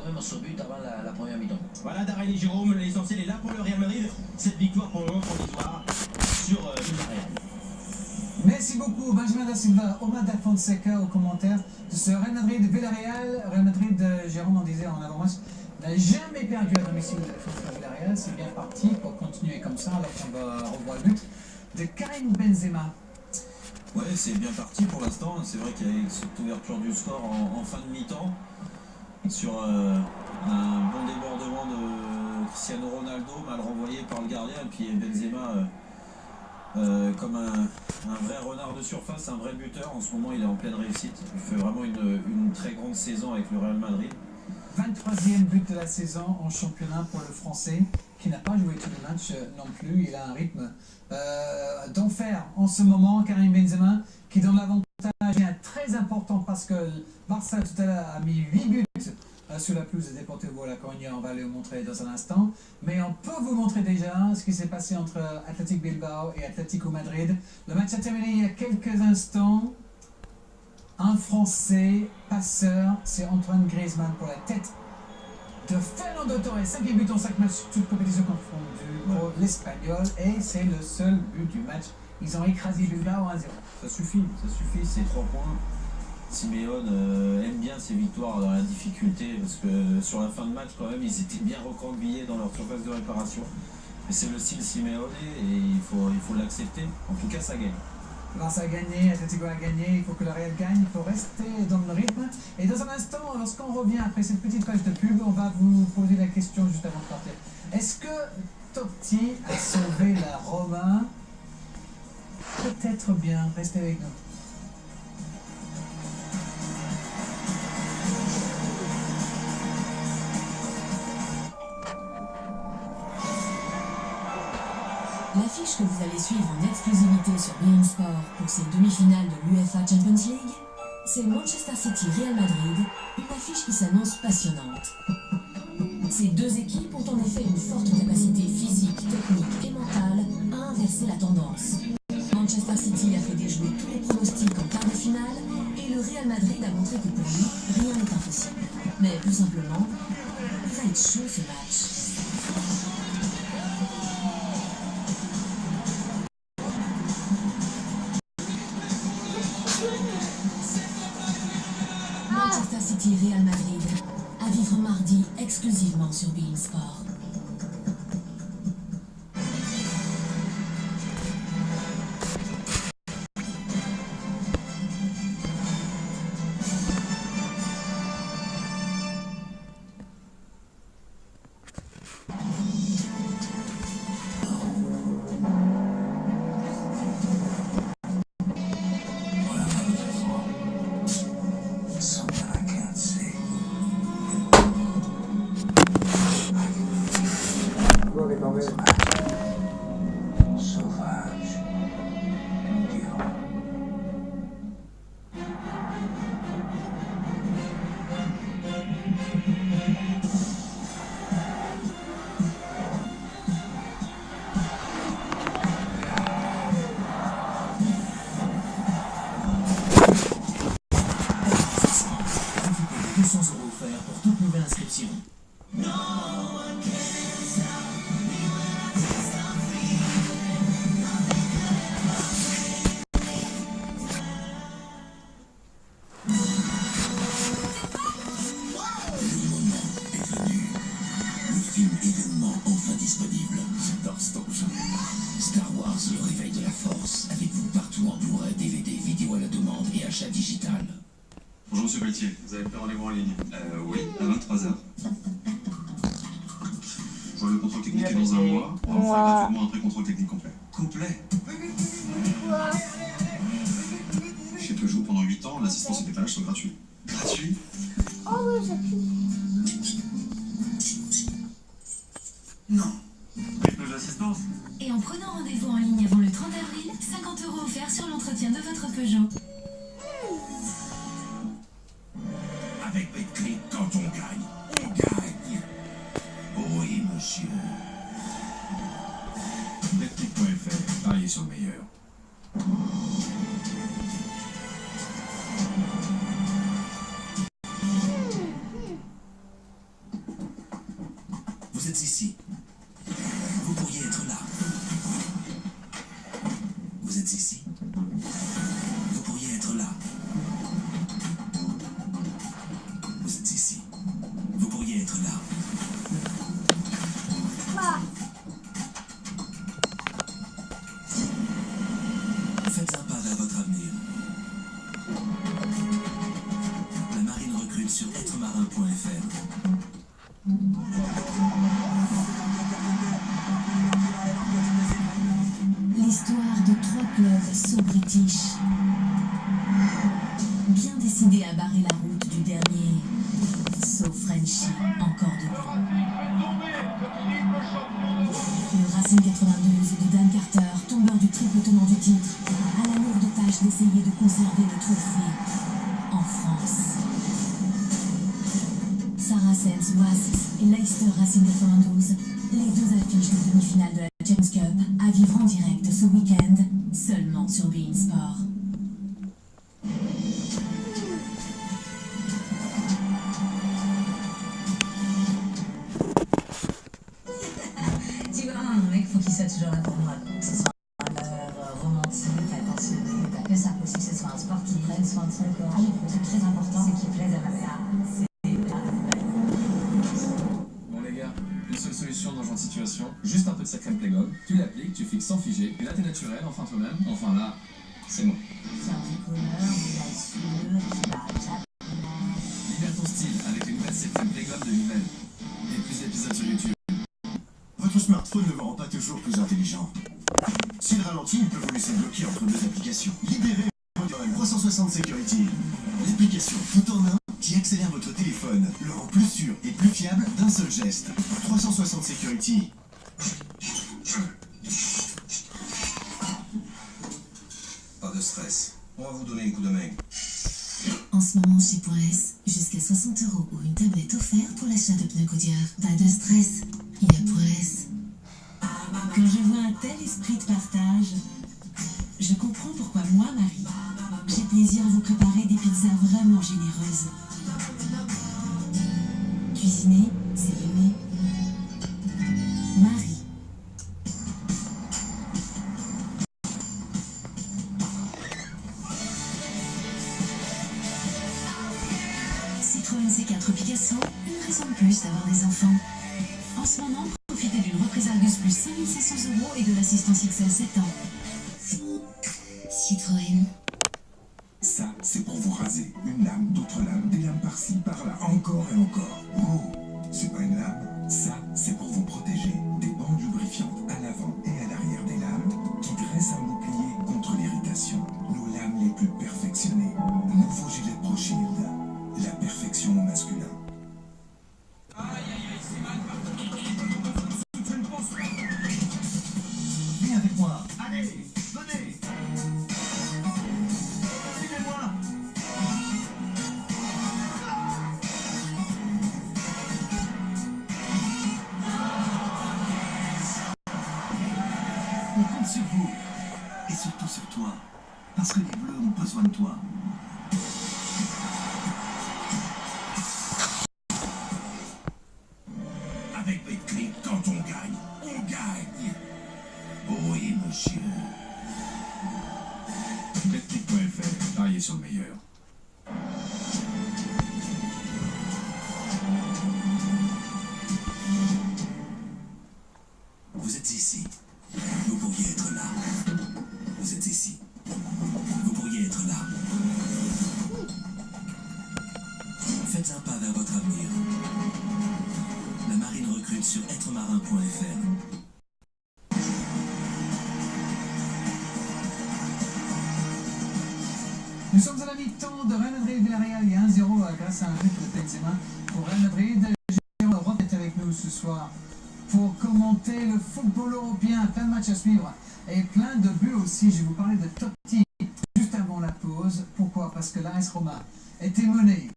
Même sur but avant la première mi-temps. Voilà, Darren et Jérôme, l'essentiel est là pour le Real Madrid. Cette victoire pour le moment provisoire sur Villarreal. Merci beaucoup Benjamin da Silva, Omar da Fonseca aux commentaires de ce Real Madrid-Villarreal. Real Madrid, Jérôme en disait en avant-match, n'a jamais perdu à domicile de la Villarreal. C'est bien parti pour continuer comme ça, alors qu'on va revoir le but de Karim Benzema. Ouais, c'est bien parti pour l'instant. C'est vrai qu'il y a eu cette ouverture du score en fin de mi-temps sur un bon débordement de Cristiano Ronaldo, mal renvoyé par le gardien, et puis Benzema comme un vrai renard de surface, un vrai buteur. En ce moment, il est en pleine réussite. Il fait vraiment une très grande saison avec le Real Madrid. 23e but de la saison en championnat pour le Français, qui n'a pas joué tous les matchs non plus. Il a un rythme d'enfer en ce moment. Karim Benzema, qui donne l'avantage très important parce que Barça tout à l'heure a mis 8 buts sur la pelouse de Deportivo La Coruña. On va le montrer dans un instant. Mais on peut vous montrer déjà ce qui s'est passé entre Athletic Bilbao et Atlético Madrid. Le match a terminé il y a quelques instants. Un Français passeur, c'est Antoine Griezmann pour la tête de Fernando Torres. 5e but en 5 matchs, toutes compétitions confondues pour l'Espagnol. Et c'est le seul but du match. Ils ont écrasé Bilbao 1-0. Ça suffit, c'est 3 points. Simeone aime bien ces victoires dans la difficulté, parce que sur la fin de match, quand même, ils étaient bien recroquevillés dans leur surface de réparation. Et c'est le style Simeone et il faut l'accepter. En tout cas, ça gagne. Barça a gagné, Atlético a gagné, il faut que le Real gagne, il faut rester dans le rythme. Et dans un instant, lorsqu'on revient après cette petite page de pub, on va vous poser la question juste avant de partir. Est-ce que Totti a sauvé la Roma? Peut-être bien, restez avec nous. L'affiche que vous allez suivre en exclusivité sur beIN Sport pour ces demi-finales de l'UEFA Champions League, c'est Manchester City Real Madrid, une affiche qui s'annonce passionnante. Ces deux équipes ont en effet une forte capacité physique, technique et mentale à inverser la tendance. Manchester City a fait déjouer tous les pronostics en quart de finale et le Real Madrid a montré que pour lui, rien n'est impossible. Mais plus simplement, il va être chaud ce match. Manchester City Real Madrid, à vivre mardi exclusivement sur beIN Sport. Digital. Bonjour Monsieur Pelletier, vous avez pris rendez-vous en ligne? Oui, à 23h. Je vois le contrôle technique est dans un mois. On va vous faire gratuitement un pré-contrôle technique complet. Complet? Chez Peugeot, pendant 8 ans, l'assistance et les pédages sont gratuits. Gratuits? Oh oui, j'ai pu. Non. Peugeot Assistance? Et en prenant rendez-vous en ligne avant le 30 avril, 50 € offerts sur l'entretien de votre Peugeot. Avec Betclic, quand on gagne, on gagne. Oui, monsieur. Betclic.fr, pariez sur le meilleur. êtes ici. Vous pourriez être là. Vous êtes ici. Vous pourriez être là. Vous êtes ici. Vous pourriez être là. Faites un pas vers votre avenir. La marine recrute sur êtremarin.fr. L'histoire de 3 clubs so-british, bien décidés à barrer la route du dernier so-Frenchy, encore debout. Le Racing 92 de Dan Carter, tombeur du triple tenant du titre, a la lourde tâche d'essayer de conserver le trophée en France. Saracens Wasps et Leicester Racing 92, les 2 affiches de demi-finale de la Champions Cup à vivre en direct ce week-end, seulement sur beIN Sport. Tu vois, un mec, faut qu'il soit toujours là pour moi. Que ce soit un lover romantique, attentionné, t'as que ça. Aussi que ce soit un sportif qui prenne soin de son corps. Ah oui, le truc très important, c'est qu'il plaise à ma mère. Bon les gars, une seule solution dans ce genre de situation, juste un peu de sa crème Playgold, tu l'appliques, tu fixes sans figer, et là t'es naturel, enfin toi-même, enfin là, c'est moi. C'est un bricoleur, il assure, qui va Libère ton style avec les nouvelles set crème Playgold de Nivelle. Et plus d'épisodes sur YouTube. Votre smartphone ne vous rend pas toujours plus intelligent. S'il ralentit, il peut vous laisser bloqué entre 2 applications. Libérez votre 360 Security. L'application tout en un qui accélère votre téléphone, le rend plus sûr et plus fiable d'un seul geste. 360 Security. Pas de stress. On va vous donner un coup de main. En ce moment chez .s, jusqu'à 60 € ou une tablette offerte pour l'achat de pneus Goodyear. Pas de stress, il y a .s. Quand je vois un tel esprit de partage, je comprends pourquoi moi, Marie, j'ai plaisir à vous préparer des pizzas vraiment généreuses. Cuisiner, c'est aimer. Marie. Citroën C4 Picasso, une raison de plus d'avoir des enfants. En ce moment, profitez d'une reprise Argus plus 5 500 € et de l'assistance XL 7 ans. Citroën. Ça, c'est pour vous raser. Une lame, d'autres lames, des lames par-ci, par-là, encore et encore. Oh, c'est pas une lame. Ça, c'est pour vous protéger. Des bandes lubrifiantes à l'avant et à l'arrière des lames qui dressent un bouclier contre l'irritation. Nos lames les plus perfectionnées. Nouveau gilet Pro Shield. La perfection au masculin. Viens avec moi. Allez, venez. Suivez-moi. On compte sur vous. Et surtout sur toi. Parce que les Bleus ont besoin de toi. Avec Betclic, quand on gagne, on gagne. Oui, monsieur. Betclic.fr, pariez sur le meilleur. Vous êtes ici. Vous pourriez être là. Vous êtes ici. Vous pourriez être là. Faites un pas vers votre avenir. La marine recrute sur êtremarin.fr. Nous sommes à la mi-temps de Real Madrid-Villarreal. Il y a 1-0 grâce à un but de Benzema pour Real Madrid. Jérôme Roth est avec nous ce soir pour commenter le football européen. Plein de matchs à suivre et plein de buts aussi. Je vais vous parler de top 10 juste avant la pause. Pourquoi? Parce que l'AS Roma était menée